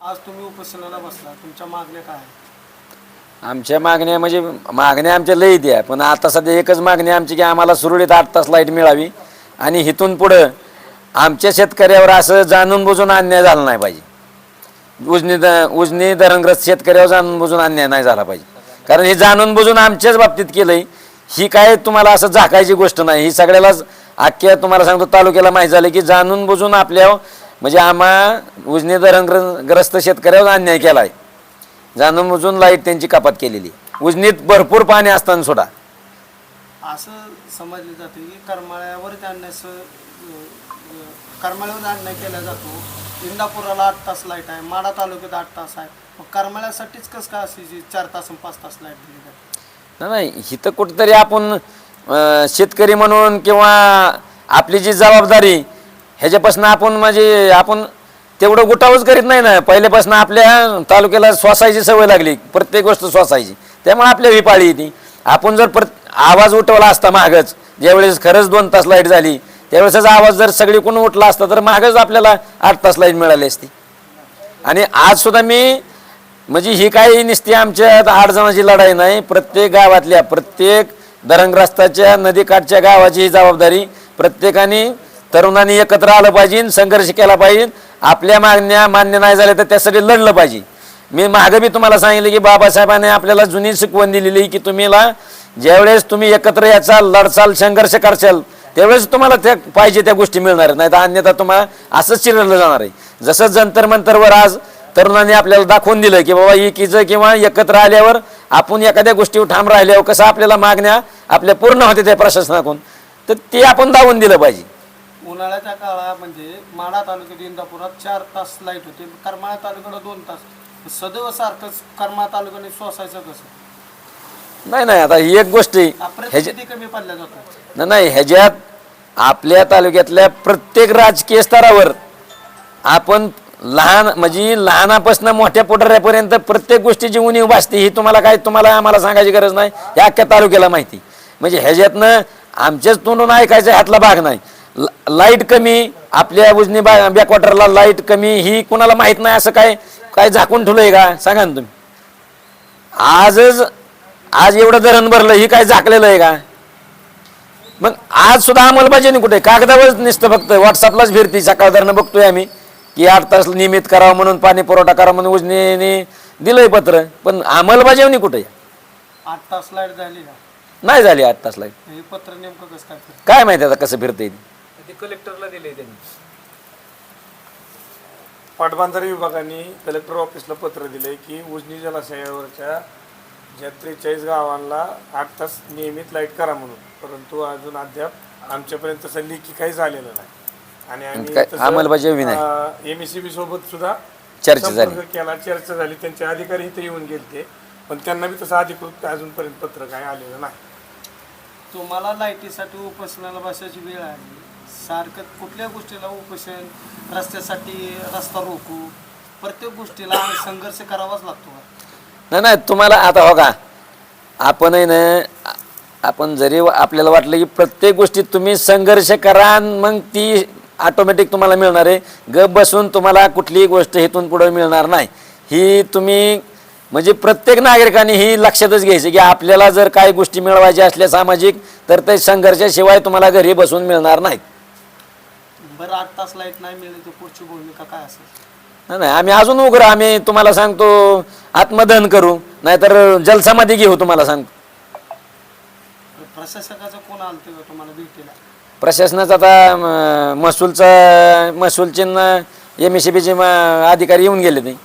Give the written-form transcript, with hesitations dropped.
आज तुम्ही उपोषणाला बसला, तुमच्या मागण्या काय आहेत? आमच्या मागण्या म्हणजे मागण्या आमच्या लई द्या, पण आता सध्या एकच मागणी आमची की आम्हाला सुरळीत 8 तास लाईट मिळावी आणि इथून पुढं आमच्या शेतकऱ्यावर असं जाणून बुजून अन्याय झाला नाही पाहिजे. उजनी धरणग्रस्त शेतकऱ्यावर जाणून बुजून अन्याय नाही झाला पाहिजे, कारण हे जाणून बुजून आमच्याच बाबतीत केलंय. ही काय तुम्हाला असं झाकायची गोष्ट नाही, ही सगळ्यालाच अख्ख्या तुम्हाला सांगतो तालुक्याला माहीत झालं की जाणून बुजून आपल्या म्हणजे आम्हा उजनी धरणग्रस्त शेतकऱ्यावर अन्याय केला आहे. जाणून बुजून लाईट त्यांची कपात केलेली. उजनीत भरपूर पाणी असताना सुद्धा असं समजलं जातं की करमाळ्यावर अन्याय केला जातो. इंदापुराला 8 तास लाईट आहे, माढा तालुक्यात 8 तास आहे, मग करमाळ्यासाठीच कसं काय अशी 4 तास आणि 5 तास लाईट दिली जाते? नाही, इथं कुठंतरी आपण शेतकरी म्हणून किंवा आपली जी जबाबदारी ह्याच्यापासून आपण म्हणजे आपण तेवढं गुटावच करीत नाही ना. पहिल्यापासून आपल्या तालुक्याला श्वासायची सवय लागली, प्रत्येक गोष्ट श्वासायची, त्यामुळे आपल्या ही पाळी येते. आपण जर आवाज उठवला असता मागच, ज्यावेळेस खरंच 2 तास लाईट झाली त्यावेळेसच आवाज जर सगळीकडून उठला असता तर मागच आपल्याला 8 तास लाईट मिळाली असती. आणि आज सुद्धा मी म्हणजे ही काही नुसती आमच्या 8 जणांची लढाई नाही, प्रत्येक गावातल्या प्रत्येक धरणग्रस्ताच्या नदीकाठच्या गावाची ही जबाबदारी प्रत्येकाने तरुणांनी एकत्र आलं पाहिजे, संघर्ष केला पाहिजे. आपल्या मागण्या मान्य नाही झाल्या तर त्यासाठी लढलं पाहिजे. मी मागं बी तुम्हाला सांगितलं की बाबासाहेबांनी आपल्याला जुनी शिकवण दिलेली की तुम्हीला ज्यावेळेस तुम्ही एकत्र याचाल, लढचाल, संघर्ष करशाल त्यावेळेस तुम्हाला त्या पाहिजे त्या गोष्टी मिळणार नाही, तर अन्यथा तुम्हाला असंच चिरडलं जाणार आहे. जसं जंतर मंतरवर आज तरुणांनी आपल्याला दाखवून दिलं की बाबा एकीचं किंवा एकत्र आल्यावर आपण एखाद्या गोष्टीवर ठाम राहिल्यावर कसं आपल्याला मागण्या आपल्या पूर्ण होते त्या प्रशासनाकडून, तर ते आपण दावून दिलं पाहिजे. उन्हाळ्याच्या काळात म्हणजे माढा तालुक्यात इंदापुरात 4 तास लाईट होते, करमाळा तालुक्याला 2 तास. सदैव सारखंच करमाळा तालुक्याने सोसायचं कसं? नाही, आता ही एक गोष्ट किती कमी पडल्या जातात. नाही, ह्याच्यात आपल्या तालुक्यातल्या प्रत्येक राजकीय स्तरावर आपण म्हणजे लहानापासून मोठ्या पुढाऱ्यापर्यंत प्रत्येक गोष्टीची उणीव भासते. ही तुम्हाला आम्हाला सांगायची गरज नाही, या अख्ख्या तालुक्याला माहिती. म्हणजे ह्याच्यातनं आमच्याच तोंडून ऐकायचा ह्यातला भाग नाही. लाईट कमी, आपल्या उजनी बॅकवॉटरला लाईट कमी, ही कुणाला माहीत नाही असं काय झाकून ठेवलंय का सांगा ना तुम्ही. आज एवढं धरण भरलं, ही काय झाकलेलं आहे का? मग आज सुद्धा अंमलबजावणी कुठे? कागदावरच नुसतं फक्त व्हॉट्सअपलाच फिरती. सकाळ धरणं बघतोय आम्ही की 8 तास नियमित करावं म्हणून, पाणी पुरवठा करा म्हणून उजनीने दिलंय पत्र, पण अंमलबजावणी कुठे? 8 तास लाईट झाली का? नाही झाली 8 तास लाईट. हे पत्र नेमकं कसं काय माहिती आता कसं फिरतंय ते कलेक्टरला दिले त्यांनी. पाटबंधारे विभागाने कलेक्टर ऑफिसला पत्र दिले की उजनी जलाशयावरच्या ज्या 43 गावांना 8 तास नियमित लाईट करा म्हणून, परंतु अजून अद्याप आमच्यापर्यंत तसं लेखी काही झालेलं नाही. आणि अंमलबजावणी आम्ही MECB सोबत सुद्धा चर्चा झाली, चर्चा झाली. त्यांचे अधिकारी इथे येऊन गेले, पण त्यांना बी तसं अधिकृत अजूनपर्यंत पत्र काय आलेलं नाही. तुम्हाला लाईटीसाठी उपोषणाला बसायची वेळ आली, सारखं कुठल्या गोष्टीला उपोषण, रस्त्यासाठी रस्ता रोको, प्रत्येक गोष्टीला संघर्ष करावाच लागतो. नाही तुम्हाला आता हो का, आपण जरी आपल्याला वाटलं की प्रत्येक गोष्टीत तुम्ही संघर्ष करा मग ती ऑटोमॅटिक तुम्हाला मिळणार आहे. गप बसून तुम्हाला कुठलीही गोष्ट इथून पुढे मिळणार नाही. ही तुम्ही म्हणजे प्रत्येक नागरिकांनी ही लक्षातच घ्यायची की आपल्याला जर काही गोष्टी मिळवायच्या असल्या सामाजिक, तर ते संघर्षाशिवाय तुम्हाला घरी बसून मिळणार नाहीत. बरं 8 तास लाईट नाही मिळाली तर पुढची भूमिका काय असेल? नाही, आम्ही अजून उग्र, आम्ही तुम्हाला सांगतो आत्मदहन करू, नाहीतर जलसमाधी घेऊ. तुम्हाला सांगतो प्रशासकाचं कोण आलं का तुम्हाला भेटीला? प्रशासनाचा आता महसूलचे MECBचे अधिकारी येऊन गेले ते.